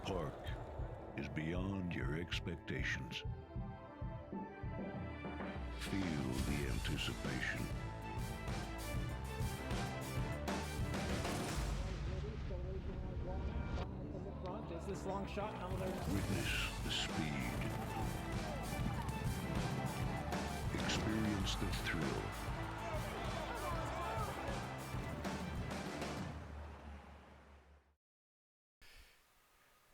Park is beyond your expectations. Feel the anticipation. This long shot now Witness the speed. Experience the thrill.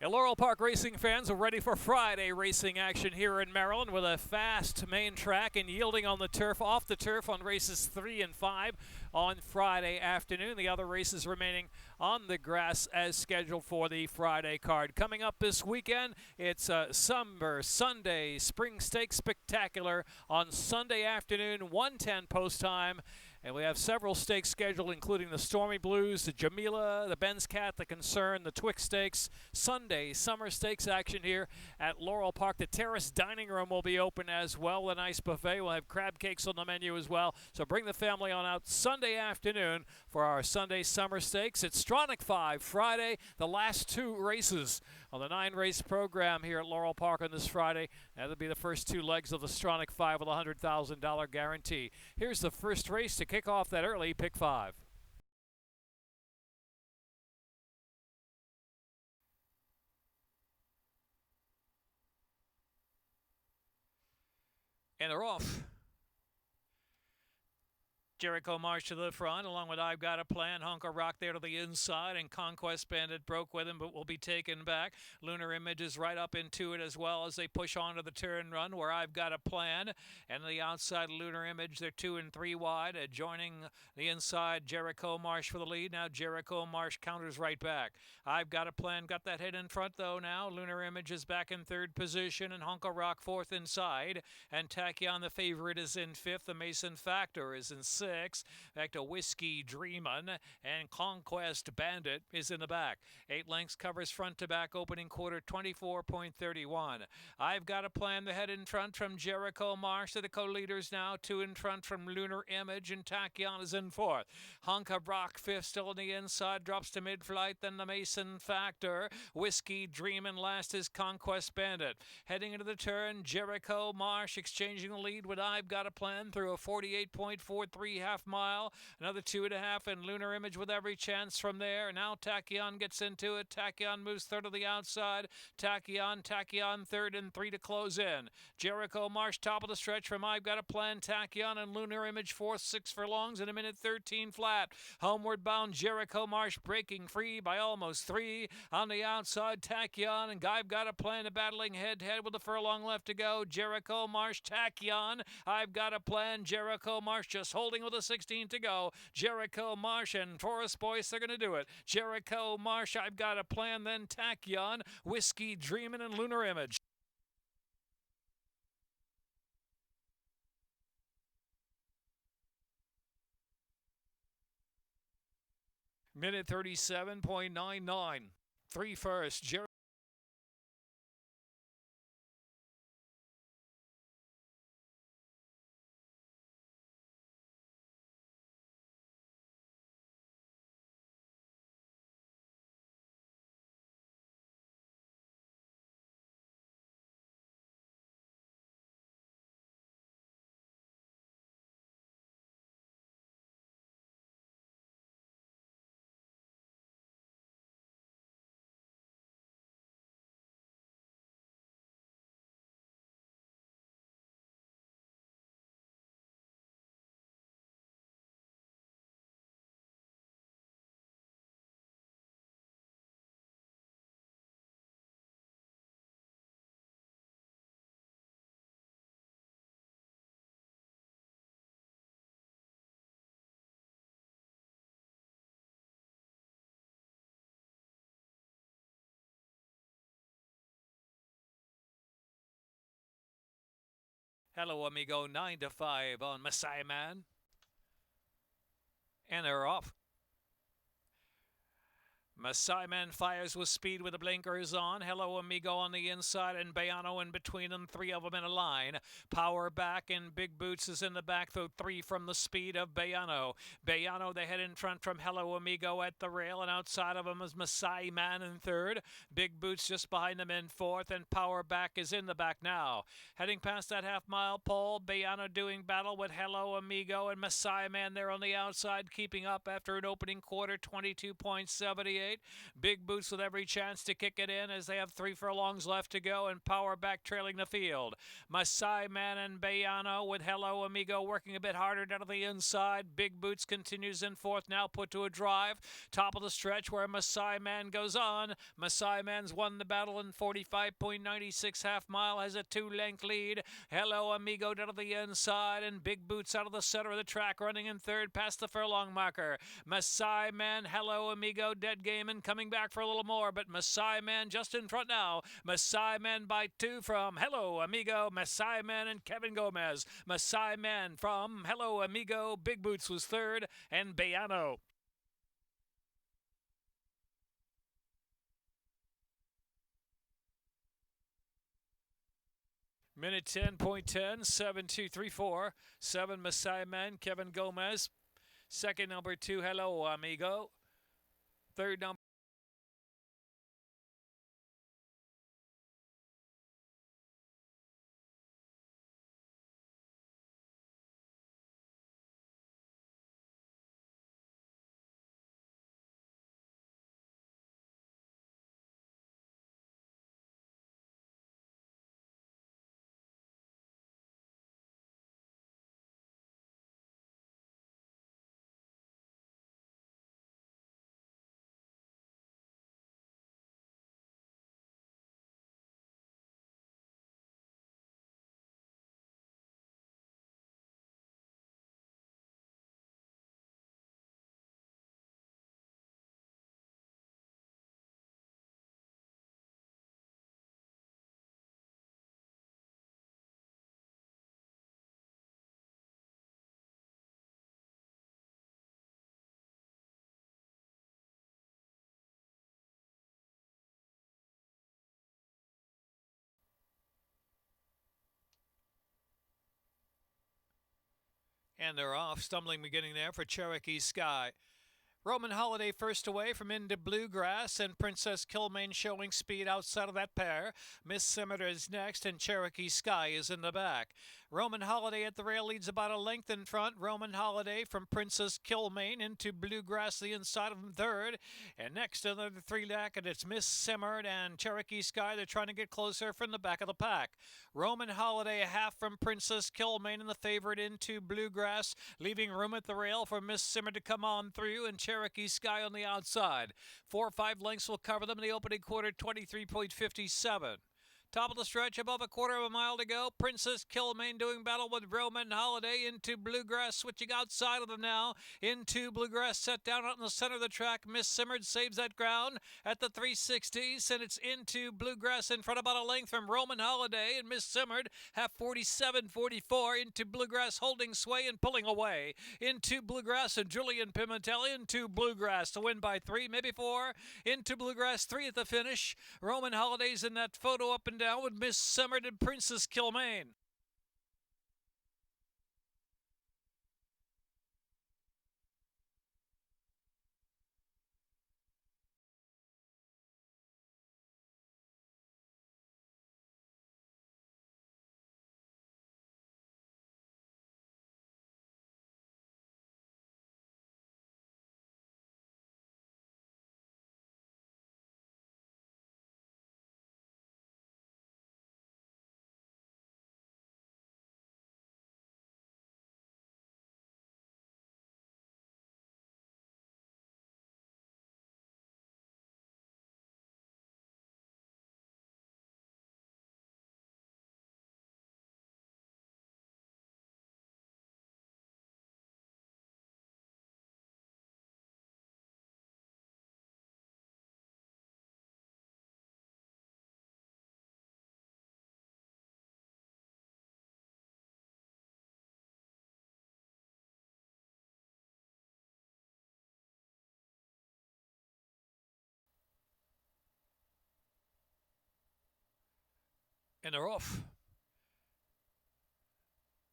And Laurel Park racing fans are ready for Friday racing action here in Maryland with a fast main track and yielding on the turf, off the turf on races 3 and 5 on Friday afternoon. The other races remaining on the grass as scheduled for the Friday card. Coming up this weekend, it's Summer Sunday Spring Stakes Spectacular on Sunday afternoon, 1:10 post time. And we have several stakes scheduled, including the Stormy Blues, the Jamila, the Ben's Cat, the Concern, the Twix Stakes. Sunday summer stakes action here at Laurel Park. The Terrace Dining Room will be open as well. A nice buffet. We'll have crab cakes on the menu as well. So bring the family on out Sunday afternoon for our Sunday summer stakes. It's Stronach 5 Friday, the last 2 races on the 9-race program here at Laurel Park on this Friday. That'll be the first 2 legs of the Stronach 5 with a $100,000 guarantee. Here's the first race to kick off that early pick 5. And they're off. Jericho Marsh to the front, along with I've Got a Plan. Honka Rock there to the inside, and Conquest Bandit broke with him, but will be taken back. Lunar Image is right up into it as well as they push on to the turn run, where I've Got a Plan. And the outside, Lunar Image, they're 2 and 3 wide. Joining the inside, Jericho Marsh for the lead. Now Jericho Marsh counters right back. I've Got a Plan, got that hit in front, though, now. Lunar Image is back in 3rd position, and Honka Rock 4th inside. And Tachyon, the favorite, is in 5th. The Mason Factor is in 6th. Back to Whiskey Dreamin', and Conquest Bandit is in the back. 8 lengths covers front to back, opening quarter 24.31. I've Got a Plan, the head in front from Jericho Marsh. To the co-leaders now, 2 in front from Lunar Image, and Tachyon is in 4th. Honka Rock 5th, still on the inside, drops to mid-flight, then the Mason Factor. Whiskey Dreamin' last is Conquest Bandit. Heading into the turn, Jericho Marsh exchanging the lead with I've Got a Plan through a 48.43 half mile. Another 2.5, and Lunar Image with every chance from there. Now Tachyon gets into it. Tachyon moves 3rd to the outside. Tachyon 3rd, and 3 to close in. Jericho Marsh top of the stretch from I've Got a Plan. Tachyon and Lunar Image 4th, 6 furlongs in a minute 13 flat. Homeward bound Jericho Marsh breaking free by almost 3. On the outside, Tachyon and I've Got a Plan battling head-to-head with a furlong left to go. Jericho Marsh, Tachyon, I've Got a Plan. Jericho Marsh just holding with a 16 to go. Jericho Marsh and Forest Boyce, they're going to do it. Jericho Marsh, I've Got a Plan, then Tachyon, Whiskey Dreamin', and Lunar Image. Minute 37.99. 3 first. Hello, amigo. 9 to 5 on Messiah Man. And they're off. Masai Man fires with speed with the blinkers on. Hello Amigo on the inside and Bayano in between them. Three of them in a line. Power back and Big Boots is in the back, though three from the speed of Bayano. Bayano, they head in front from Hello Amigo at the rail, and outside of him is Masai Man in third. Big Boots just behind them in fourth, and Power back is in the back now. Heading past that half-mile pole, Bayano doing battle with Hello Amigo and Masai Man there on the outside, keeping up after an opening quarter, 22.78. Big Boots with every chance to kick it in as they have 3 furlongs left to go, and Power back trailing the field. Masai Man and Bayano with Hello Amigo working a bit harder down to the inside. Big Boots continues in fourth, now put to a drive. Top of the stretch where Masai Man goes on. Masai Man's won the battle in 45.96 half mile, has a 2-length lead. Hello Amigo down to the inside, and Big Boots out of the center of the track running in third past the furlong marker. Masai Man, Hello Amigo, dead game and coming back for a little more, but Masai Man just in front now. Masai Man by 2 from Hello Amigo, Masai Man and Kevin Gomez. Masai Man from Hello Amigo, Big Boots was third, and Bayano. Minute 10.10, 7-2-3-4. 7 Masai Man, Kevin Gomez. Second number 2, Hello Amigo. Third number and they're off. Stumbling beginning there for Cherokee Sky. Roman Holiday first away from Into Bluegrass, and Princess Kilmaine showing speed outside of that pair. Miss Scimitar is next, and Cherokee Sky is in the back. Roman Holiday at the rail leads about a length in front. Roman Holiday from Princess Kilmaine Into Bluegrass, the inside of him third. And next another 3-lack, and it's Miss Scimitar and Cherokee Sky. They're trying to get closer from the back of the pack. Roman Holiday a half from Princess Kilmaine and the favorite Into Bluegrass, leaving room at the rail for Miss Scimitar to come on through, and Cherokee Sky on the outside. 4 or 5 lengths will cover them in the opening quarter, 23.57. Top of the stretch, above a quarter of a mile to go. Princess Kilmaine doing battle with Roman Holiday. Into Bluegrass, switching outside of them now. Into Bluegrass, set down out in the center of the track. Miss Scimitar saves that ground at the 360s, and it's Into Bluegrass in front about a length from Roman Holiday, and Miss Scimitar have 47-44. Into Bluegrass holding sway and pulling away. Into Bluegrass and Julian Pimentel. Into Bluegrass to win by 3, maybe 4. Into Bluegrass 3 at the finish. Roman Holiday's in that photo up and down with Miss Scimitar and Princess Kilmaine. And they're off.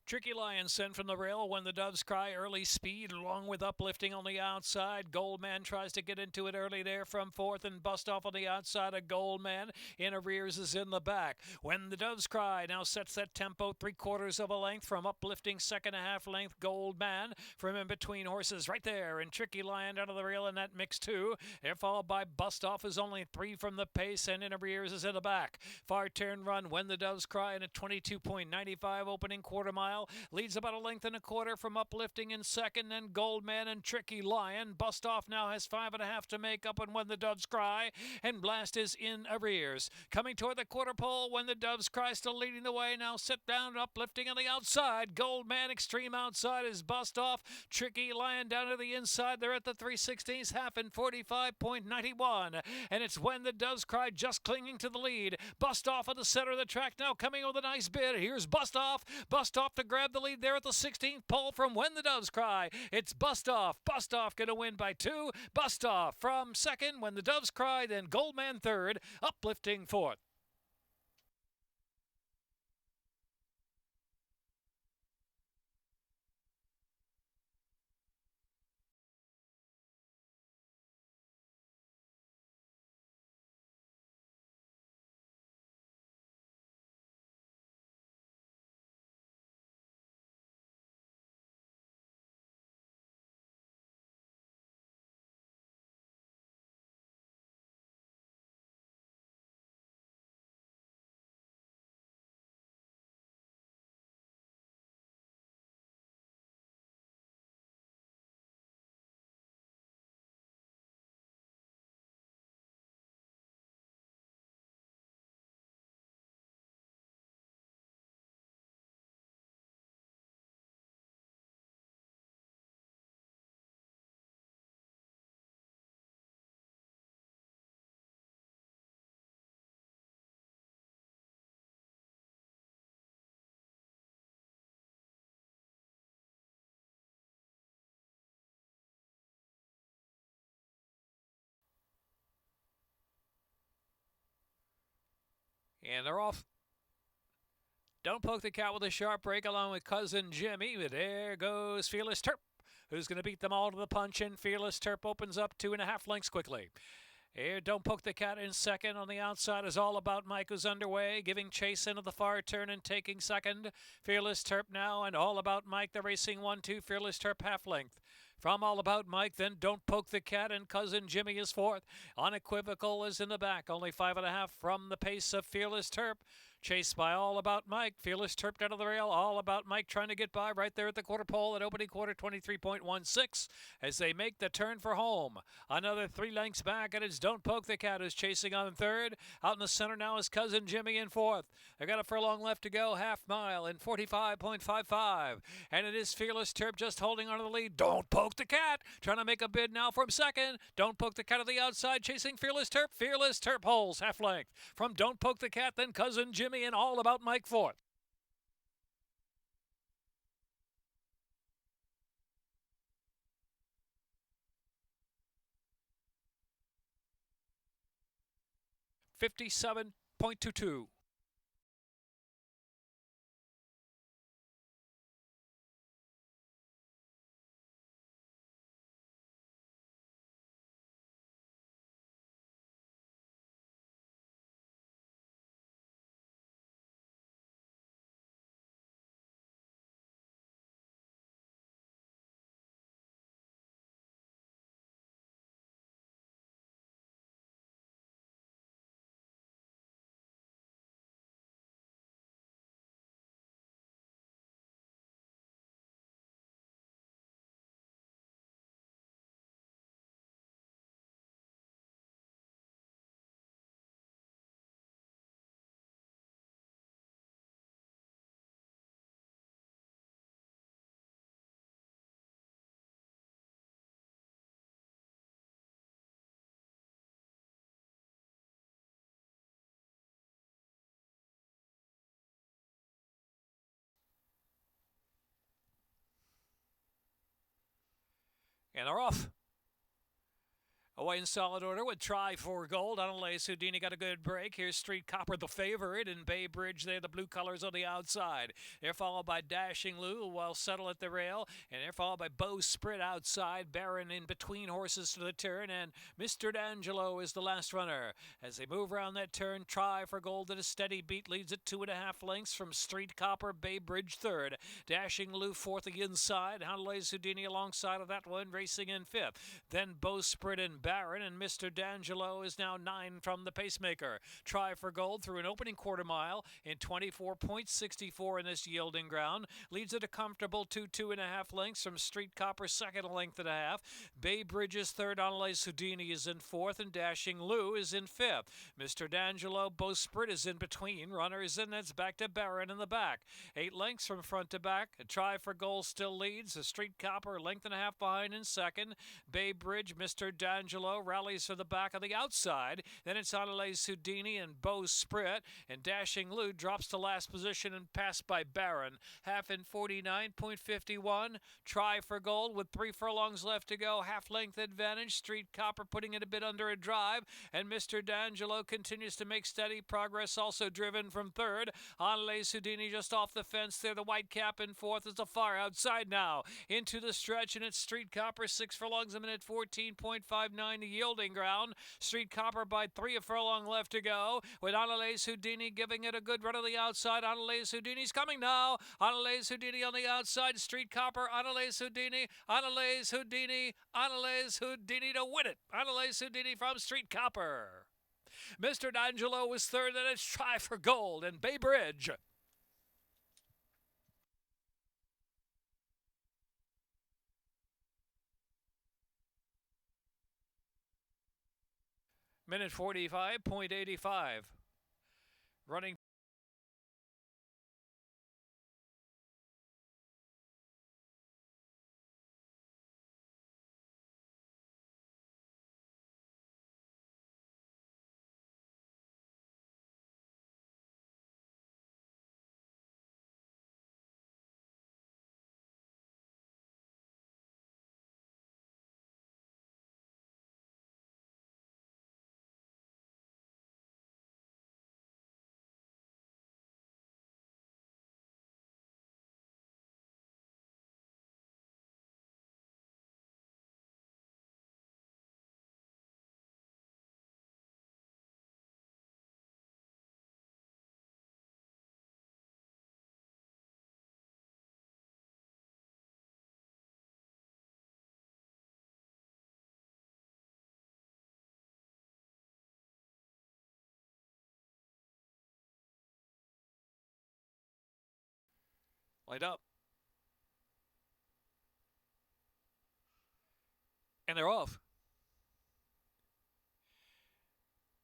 Tricky Lion sent from the rail when the Doves Cry. Early speed along with uplifting on the outside. Goldman tries to get into it early there from fourth and bust off on the outside of Goldman. In arrears is in the back. When the Doves Cry now sets that tempo 3/4 of a length from uplifting second and a half length. Goldman from in between horses right there. And Tricky Lion out of the rail in that mix too. They're followed by Bust Off is only 3 from the pace and in arrears is in the back. Far turn run when the Doves Cry in a 22.95 opening quarter mile. Leads about a length and a quarter from uplifting in second, and Goldman and Tricky Lion. Bust Off now has 5.5 to make up and When the Doves Cry, and Blast is in arrears. Coming toward the quarter pole When the Doves Cry still leading the way. Now sit down, uplifting on the outside. Goldman extreme outside is Bust Off. Tricky Lion down to the inside. They're at the 3/16 half in 45.91, and it's When the Doves Cry just clinging to the lead. Bust Off at the center of the track now, coming with a nice bid. Here's Bust Off. Bust Off to grab the lead there at the 16th pole from When the Doves Cry. It's Bust Off. Bust Off going to win by 2. Bust Off from second When the Doves Cry, then Goldman third, uplifting fourth. And they're off. Don't Poke the Cat with a sharp break along with Cousin Jimmy. But there goes Fearless Terp, who's going to beat them all to the punch. And Fearless Terp opens up 2.5 lengths quickly. Here, Don't Poke the Cat in second. On the outside is All About Mike, who's underway, giving chase into the far turn and taking second. Fearless Terp now, and All About Mike, the racing 1-2. Fearless Terp half length. From All About Mike, then Don't Poke the Cat, and Cousin Jimmy is fourth. Unequivocal is in the back, only 5.5 from the pace of Fearless Terp. Chased by All About Mike. Fearless Terp down to the rail. All About Mike trying to get by right there at the quarter pole at opening quarter 23.16 as they make the turn for home. Another 3 lengths back, and it's Don't Poke the Cat who's chasing on third. Out in the center now is Cousin Jimmy in fourth. They've got a furlong left to go, half mile in 45.55. And it is Fearless Terp just holding on to the lead. Don't Poke the Cat trying to make a bid now from second. Don't Poke the Cat on the outside chasing Fearless Terp. Fearless Terp holds half length from Don't Poke the Cat, then Cousin Jimmy and All About Mike fourth. $57.22. And they're off. Away in solid order with Try for Gold. Annalise Houdini got a good break. Here's Street Copper, the favorite, and Bay Bridge there, the blue colors on the outside. They're followed by Dashing Lou, well settled at the rail, and they're followed by Bowsprit outside. Baron in between horses to the turn, and Mr. D'Angelo is the last runner. As they move around that turn, Try for Gold at a steady beat leads at 2.5 lengths from Street Copper. Bay Bridge third. Dashing Lou fourth the inside. Annalise Houdini alongside of that one, racing in fifth. Then Bowsprit and Baron, and Mr. D'Angelo is now 9 from the pacemaker. Try for Gold through an opening quarter mile in 24.64 in this yielding ground. Leads at a comfortable 2.5 lengths from Street Copper, second a length and a half. Bay Bridge is third. Annalise Houdini is in fourth, and Dashing Lou is in fifth. Mr. D'Angelo, Bowsprit is in between. Runners in, that's back to Baron in the back. 8 lengths from front to back. Try for Gold still leads. The Street Copper a length and a half behind in second. Bay Bridge, Mr. D'Angelo rallies for the back of the outside. Then it's Annalise Houdini and Bowsprit, and Dashing Lou drops to last position and passed by Baron. Half in 49.51. Try for Gold with 3 furlongs left to go. Half length advantage. Street Copper putting it a bit under a drive, and Mr. D'Angelo continues to make steady progress, also driven from third. Annalise Houdini just off the fence there. The white cap in fourth is the far outside now. Into the stretch, and it's Street Copper 6 furlongs a minute, 14.59 the yielding ground. Street Copper by 3 a furlong left to go, with Annalise Houdini giving it a good run on the outside. Annalise Houdini's coming now. Annalise Houdini on the outside. Street Copper, Annalise Houdini, Annalise Houdini, Annalise Houdini to win it. Annalise Houdini from Street Copper. Mr. D'Angelo was third, and it's Try for Gold and Bay Bridge. Minute 45.85. Running light up. And they're off.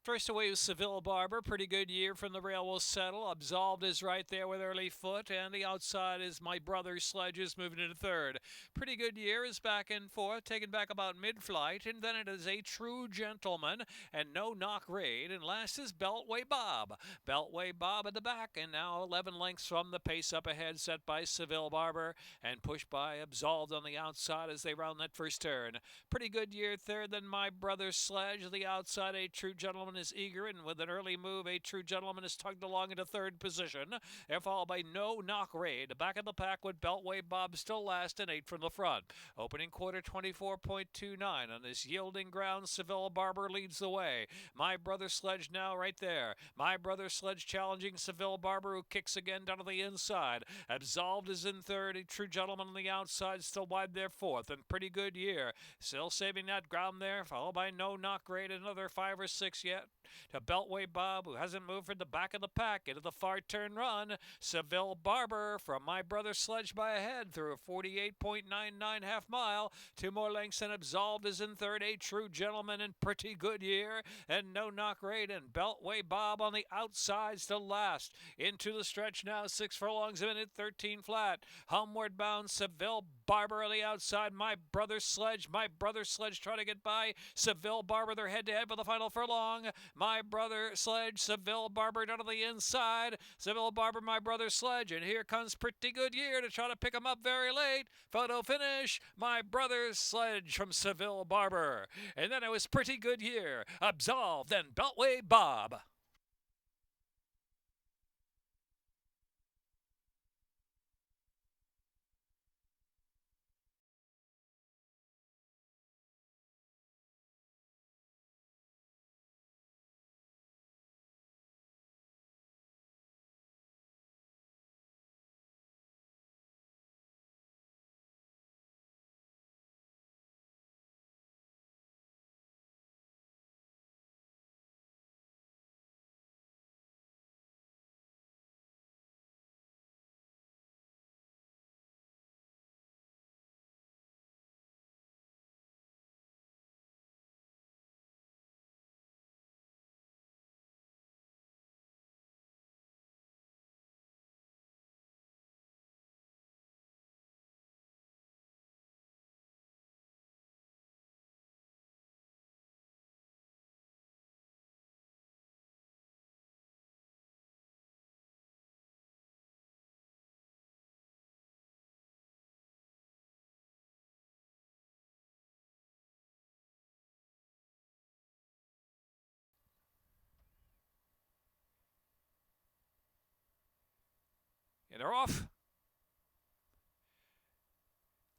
First away was Seville Barber. Pretty good year from the railway settle. Absolved is right there with early foot. And the outside is My Brother Sledges moving into third. Pretty good year is back and forth, taken back about mid-flight. And then it is A True Gentleman and No Knock Raid. And last is Beltway Bob. Beltway Bob at the back. And now 11 lengths from the pace up ahead, set by Seville Barber. And pushed by Absolved on the outside as they round that first turn. Pretty good year third than My Brother Sledge. The outside, A True Gentleman is eager, and with an early move, A True Gentleman is tugged along into third position. They're followed by No Knock Raid. Back of the pack with Beltway Bob still last and 8 from the front. Opening quarter 24.29 on this yielding ground. Seville Barber leads the way. My Brother Sledge now right there. My Brother Sledge challenging Seville Barber, who kicks again down to the inside. Absolved is in third. A True Gentleman on the outside, still wide there fourth. And pretty good year. Still saving that ground there, followed by No Knock Raid, another 5 or 6 yet. To Beltway Bob, who hasn't moved from the back of the pack into the far turn run. Seville Barber from My Brother Sledge by a head through a 48.99 half mile. 2 more lengths, and Absolved is in third. A True Gentleman in pretty good year, and No Knock Raid and Beltway Bob on the outside still last. Into the stretch now, 6 furlongs a minute, 13 flat. Homeward bound Seville Barber on the outside. My Brother Sledge trying to get by Seville Barber. They're head-to-head for the final furlong. My Brother Sledge, Seville Barber down to the inside. Seville Barber, My Brother Sledge, and here comes Pretty Good Year to try to pick him up very late. Photo finish, My Brother Sledge from Seville Barber. And then it was Pretty Good Year, Absolved, and Beltway Bob. And they're off.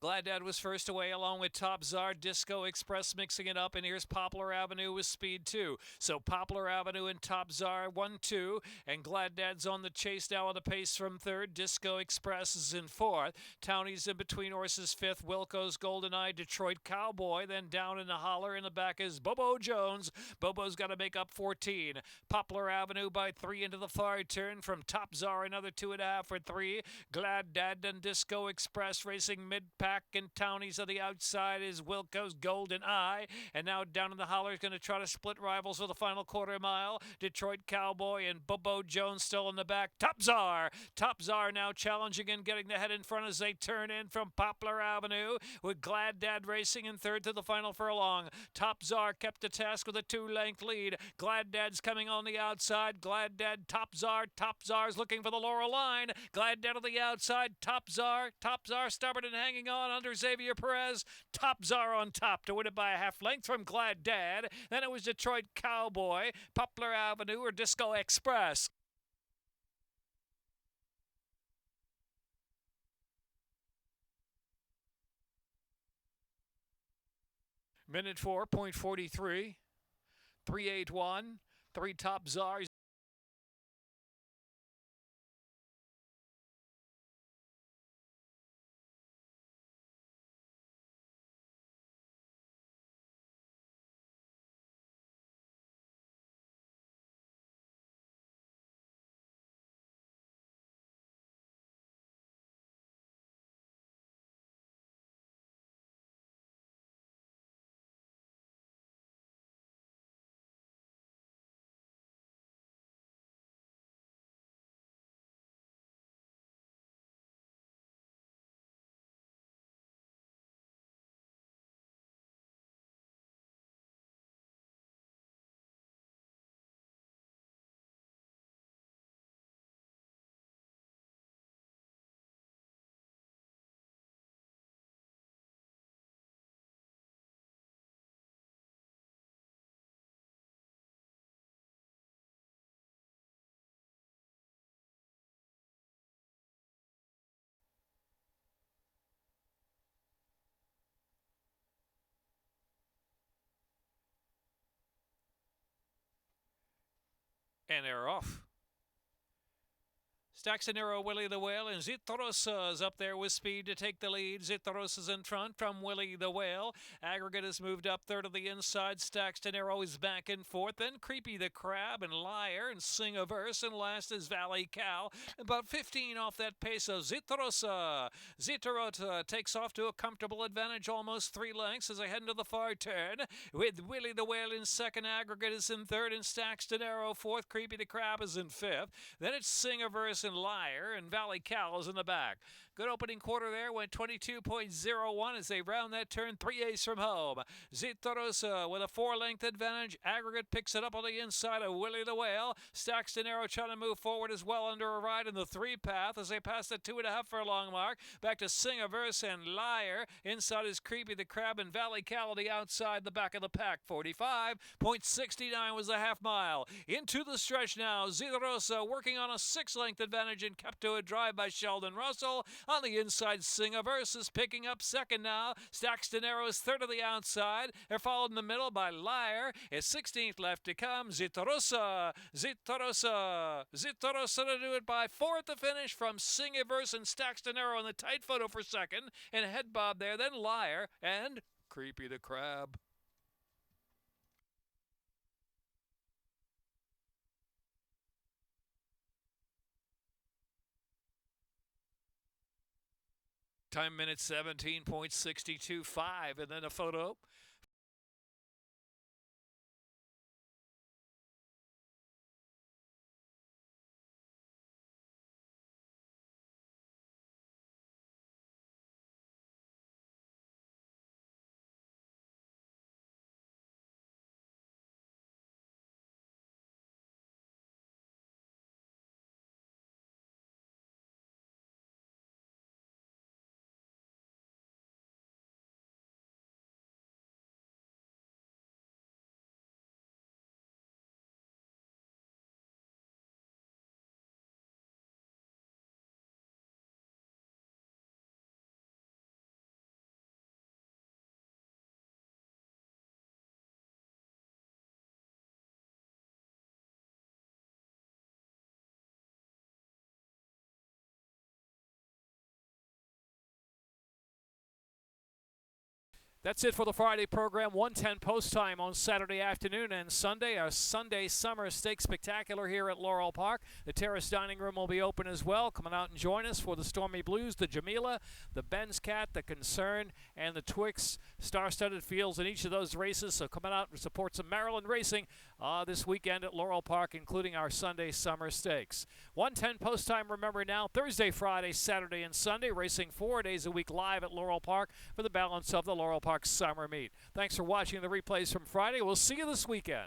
Glad Dad was first away along with Top Czar, Disco Express mixing it up, and here's Poplar Avenue with speed 2. So Poplar Avenue and Top Czar 1-2, and Glad Dad's on the chase now on the pace from third. Disco Express is in fourth. Townie's in between horses fifth. Wilco's Golden Eye, Detroit Cowboy, then down in the holler in the back is Bobo Jones. Bobo's got to make up 14. Poplar Avenue by 3 into the far turn from Top Czar, another 2.5 for 3. Glad Dad and Disco Express racing mid-pack. And Townie's on the outside is Wilco's Golden Eye. And now down in the holler is going to try to split rivals for the final quarter mile. Detroit Cowboy and Bobo Jones still in the back. Top Czar now challenging and getting the head in front as they turn in from Poplar Avenue with Glad Dad racing in third to the final furlong. Top Czar kept the task with a 2-length lead. Glad Dad's coming on the outside. Glad Dad, Top Czar's looking for the Laurel line. Glad Dad on the outside. Top Czar stubborn and hanging on under Xavier Perez. Top Czar on top to win it by a half length from Glad Dad. Then it was Detroit Cowboy, Poplar Avenue, or Disco Express. Minute 4.43, 3:81, 3 Top Czars. And they're off. Staxonero, Willy the Whale, and Zitrosa's up there with speed to take the lead. Zitrosa's in front from Willy the Whale. Aggregate has moved up third of the inside. Staxonero is back in fourth. Then Creepy the Crab and Liar and Sing a Verse. And last is Valley Cow. About 15 off that pace of Zitrosa. Zitrosa takes off to a comfortable advantage, almost 3 lengths as they head into the far turn. With Willy the Whale in second. Aggregate is in third. And Staxonero fourth. Creepy the Crab is in fifth. Then it's Sing a Verse and Liar, and Valley Cow is in the back. Good opening quarter there. Went 22.01 as they round that turn. 3/8 from home. Zitarosa with a 4-length advantage. Aggregate picks it up on the inside of Willy The Whale. Stacks De Niro trying to move forward as well under a ride in the 3 path as they pass the 2.5 furlong mark. Back to Sing-A-Verse and Liar. Inside is Creepy the Crab and Valley Cality outside the back of the pack. 45.69 was the half mile. Into the stretch now. Zitarosa working on a 6-length advantage and kept to a drive by Sheldon Russell. On the inside, Sing-A-Verse is picking up second now. Stacks De Niro is third of the outside. They're followed in the middle by Liar. It's 16th left to come. Zitarosa to do it by 4 at the finish from Sing-A-Verse and Stacks De Niro in the tight photo for second. And head bob there, then Liar and Creepy the Crab. Time minute 17.625, and then a photo. That's it for the Friday program. 1:10 post time on Saturday afternoon and Sunday. Our Sunday Summer Stakes Spectacular here at Laurel Park. The Terrace Dining Room will be open as well. Come on out and join us for the Stormy Blues, the Jamila, the Ben's Cat, the Concern, and the Twix. Star-studded fields in each of those races. So come on out and support some Maryland racing this weekend at Laurel Park, including our Sunday Summer Stakes. 1:10 post time. Remember now, Thursday, Friday, Saturday, and Sunday. Racing 4 days a week live at Laurel Park for the balance of the Laurel Park Summer Meet. Thanks for watching the replays from Friday. We'll see you this weekend.